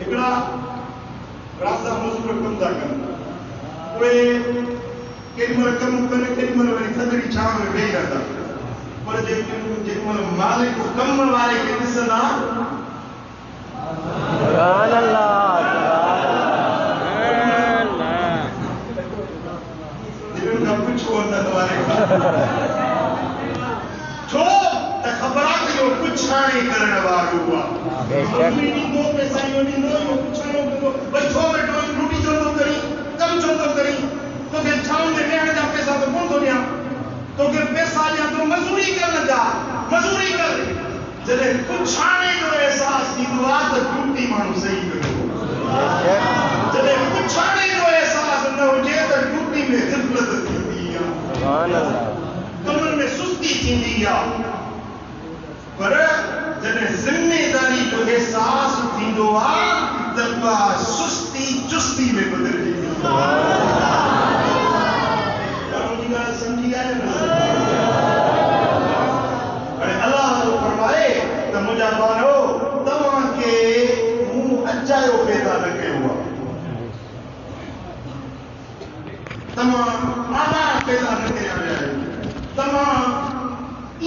हिकिड़ा राजा मज़दूर कम था कनि उहे केॾीमहिल कमु कनि केॾीमहिल वरी थधिड़ी छांव में वेही रहंदा पर जेॾीमहिल मालिक कम वारे खे ॾिसंदा पुछो वारे छो त ख़बर आहे त इहो पुछाणी करण वारो आहे पैसा इहो ॾींदो इहो पुछाणो कंदो भई छो वेठो रोटी छो थो करी कमु छो थो करी तोखे छांव में वेहण जा पैसा त कोन थो ॾियां तोखे पैसा ॾियां तो मज़ूरी कर लॻा मज़ूरी कर जॾहिं पुछाणे जो अहसासु थींदो आहे त ड्यूटी माण्हू सही कंदो जॾहिं पुछाणे जो अहसासु न हुजे त ड्यूटी में ग़फ़लत थींदी आहे कमनि में सुस्ती थींदी आहे पर जॾहिं ज़िम्मेदारी जो अहसासु थींदो आहे त उहा सुस्ती चुस्ती में बदिलजी वेंदी आहे समझी आए न अल्लाह तो फरमाए त मुंहिंजा ॿारो तव्हांखे मूं अजायो पैदा न कयो आहे तव्हां आला पैदा न कया विया आहियो तव्हां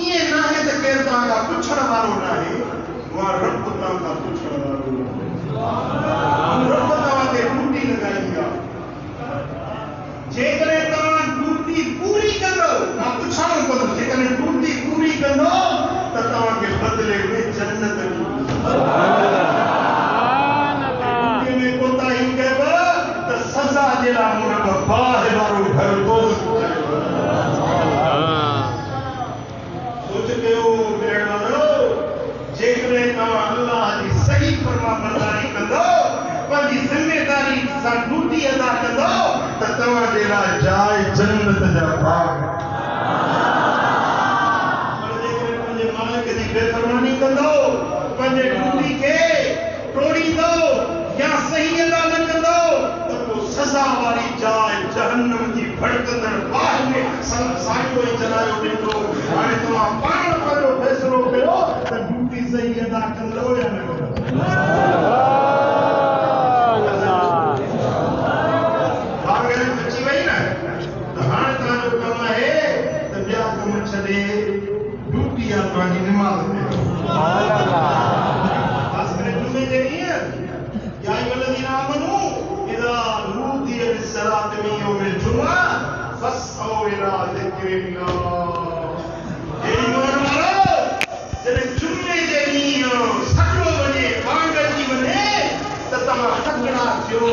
ईअं न आहे त केरु तव्हांखां पुछण वारो न आहे उहा रब तव्हांखां पुछण वारो रब तव्हांखे ड्यूटी लॻाई आहे जेकॾहिं तव्हां ड्यूटी पूरी कंदो मां पुछाणो कंदो जेकॾहिं ड्यूटी पूरी कंदो त तव्हांखे बदिले में जन्नत ड्यूटी में कोताही कयव त सज़ा जे लाइ मूं रब बाहि वारो घर दोज़ख सोच कयो भेण वारो जेकॾहिं तव्हां अल्लाह जी सही फरमाबरदारी कंदो पंहिंजी ज़िम्मेदारी सां ड्यूटी अदा कंदो त तव्हांजे लाइ जाइ जन्नत जा बाग पंहिंजे मालिक जी बेफ़रमानी कंदो पंहिंजे ड्यूटी खे टोड़ींदो या सही अदा न कंदो त पोइ सज़ा वारी जाइ जहन्नम जी भड़कंदड़ बाहि में साॻियो ई जलायो वेंदो हाणे तव्हां पाण पंहिंजो फ़ैसिलो कयो त ड्यूटी सही अदा कंदो या न कंदो ड्यूटी आहे तव्हांजी निमाज़ में ख़ासि करे जुमे जे ॾींहुं या अय्युहल्लज़ीना आमनू इज़ा नूदिय लिस्सलाति मिन यौमिल जुमुअह फस्अऊ इला ज़िक्रिल्लाह हे ईमान वारो जॾहिं जुमे जे ॾींहुं सॼो वञे बांग अची वञे त तव्हां तकिड़ा थियो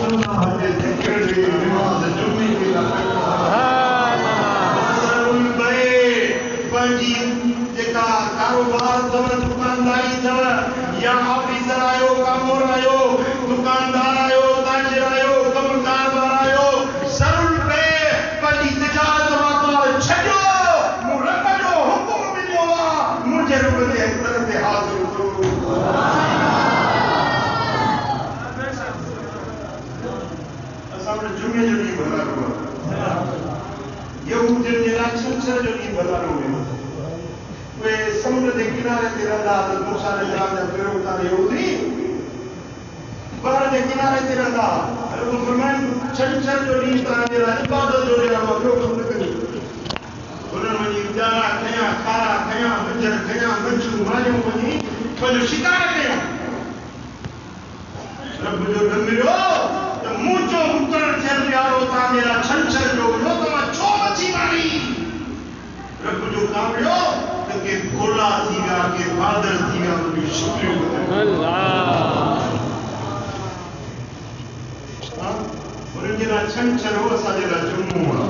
अल्लाह जे ज़िक्र जे निमाज़ जुमे जे लाइ जेका कारोबार अथव दुकानदारी अथव या ऑफिसर आयो कामोर आयो दुकानदार आयो ताजिर आयो कमकार आयो ज़रूर पे पंहिंजी तिजारत वापार छॾियो मूं रब जो हुकुम मिलियो आहे मुंहिंजे रब जे दर ते हाज़िर थियो असां वटि जुमे जो ॾींहुं भलारो आहे यहूदियुनि जे लाइ छंछर जो ॾींहुं भलारो हुयो उहे समुंड जे किनारे ते रहंदा त मूसा अलैहिस्सलाम जा पेरोकार यहूदी ॿार जे किनारे ते रहंदा रब फरमाइनि छंछर जो ॾींहुं तव्हांजे लाइ इबादत जो ॾींहुं आहे ॿियो कमु न करियो हुननि वञी प्यारा खयां खारा खयां मंझर खयां मच्छियूं मारियूं वञी पंहिंजो शिकार कयूं रब जो न मिलियो त मुंहिंजो मुक़ररु थियल प्यारो तव्हांजे लाइ छंछर जो हुयो तव्हां छो मच्छी मारी रब जो कामियो त के गोला थी विया के बादल थी विया उनजी शुक्रियो उन्हनि जे लाइ छंछर हो असांजे लाइ जुमो आहे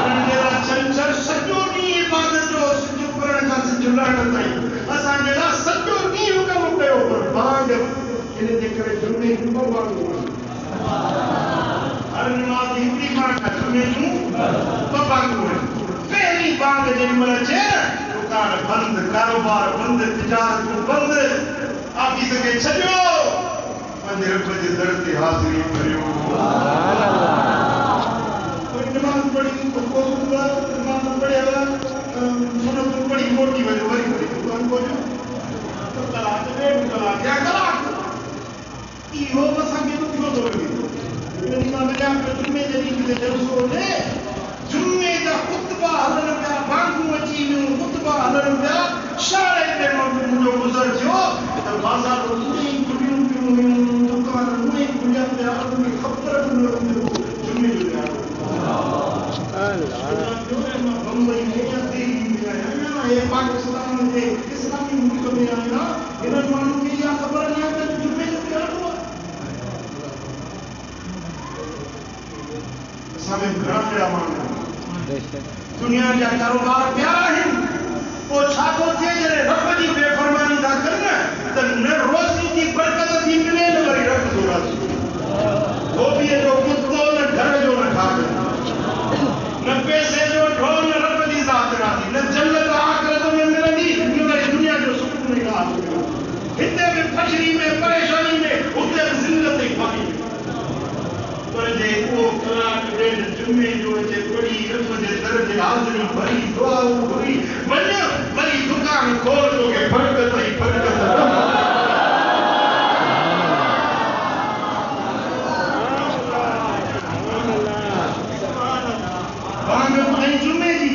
उन्हनि जे लाइ छंछर सॼो ॾींहुं इबादत जो सिज उभरण खां सिज लहण ताईं असांजे लाइ सॼो ॾींहुं कमु कयो पर बांग इन जे करे जुमे जूं ॿ बांगूं हर नमाज़ हिकिड़ी बांग आहे जुमे जूं ॿ बांगूं आहिनि पहली बांग जेॾीमहिल अचे दुकान बंदि कारोबार बंदि तिजारत बंदि ऑफिस खे छॾियो पंहिंजे रब जे दर ते हाज़िरी करियो नमाज़ पढ़ी नमाज़ पढ़ियव सुनतूं पढ़ी मोटी वञो वरी दुकान पहुचो कलाक ॾेढ कलाक या कलाक इहो असांखे ॾुखियो थो लॻे इन मां वञा पियो जुमे जे ॾींहं ते जलसो ने जुमे जा ख़ुतबा हलनि पिया बांगूं अची वियूं ख़ुतबा हलनि पिया शारे ते मुंहिंजो गुज़र थियो त बाज़ार उहे ई खुलियूं पियूं हुयूं दुकान उहे ई खुलिया पिया उनमें ख़बर बि न हूंदी जुमे जो ॾियारो बम्बई में या दिल्ली में आहियां या पाकिस्तान जे इस्लामी मुल्क में आहियां हिननि माण्हुनि खे इहा ख़बर न आहे त जुमे जो ॾियारो आहे असां में घणा अहिड़ा माण्हू दुनिया जा कारोबार पिया आहिनि पोइ छा थो थिए जॾहिं रब जी बेफ़रमानी था कनि त न रोज़ी जी बरकत थी मिले न वरी रब जो राज़ी धोबीअ जो कुतो न घर जो न खाधो न पैसे जो ढो न रब जी ज़ात राज़ी न जन्नत आख़िरत में मिलंदी न वरी दुनिया जो सुकून ई राज़ी हिते बि फशरी में परेशानी में हुते बि ज़िल्लत ई पाणी पर जे उहो कलाक ॾेढ जुमे जो अचे पढ़ी रब जे दर ते हाज़िरी भरी दुआऊं घुरी वञ वरी दुकान खोल तोखे बरकत ई बरकत बांग ॿुधाई जुमे जी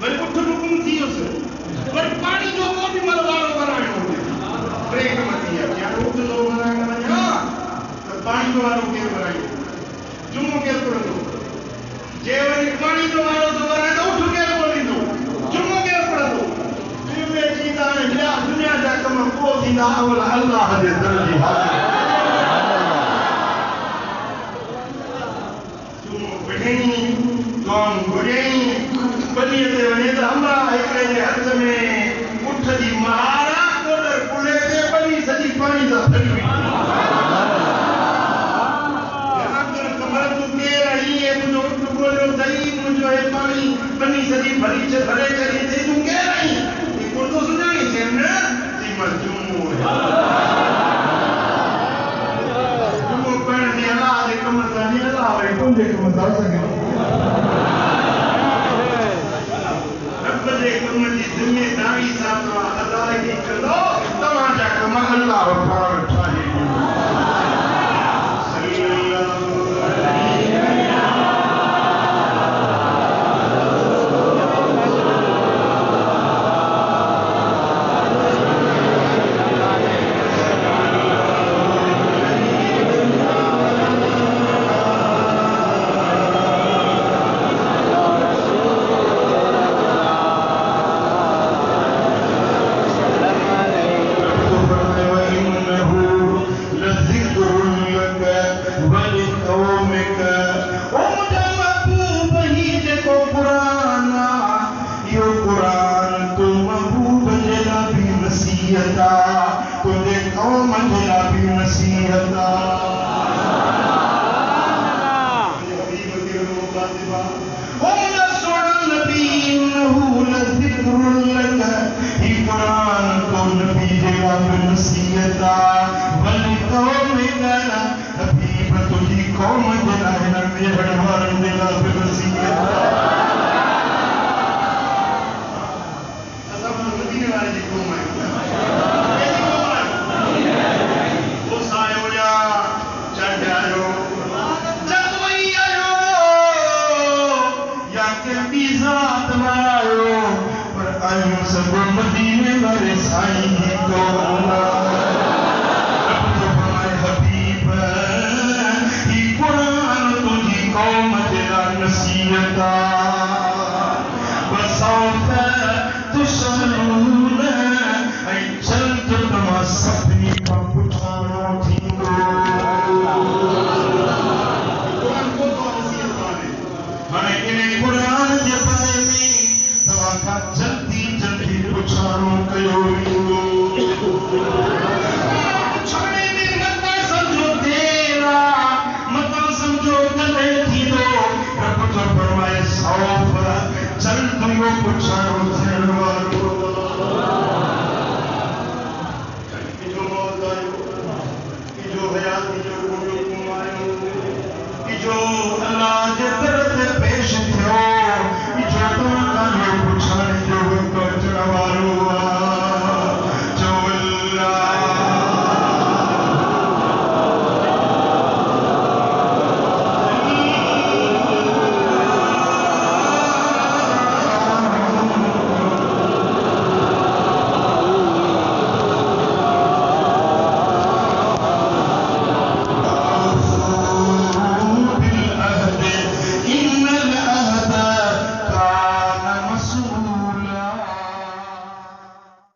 वरी उठ हुकुम थी वियुसि वरी पाणी जो ओॾी महिल वारो वराइणो ब्रेक में थी विया या उठ थो वराइण वञा त पाणी जो वारो केरु वराईंदो जुमो केरु पढ़ंदो जे वरी पाणी जो वारो थो वराए त उठ केरु ॿोलींदो जुमो केरु पढ़ंदो जुमे जी त हाणे ॿिया दुनिया जा कम पोइ थींदा अवल अल्लाह जे दर जी हाज़िरी जुमो पढ़णी दुआऊं घुरियई पलीअ ते वञे त अम्बा हिकिड़े जे हथ में उठ जी महार कोडर पुले ते पली सॼी पाणी सां भरी हुई मुझे पानी बनी सदी भरी से भरे चली थी तू कह रही ये कौन तो सुनाई जेमने जी मजमू है तुम पढ़ ने अल्लाह दे कम जानी अल्लाह रे तुम दे कम जा सके रब दे कम जी जिम्मेदारी साथ अदायगी करो तमाजा कम अल्लाह पर ठाही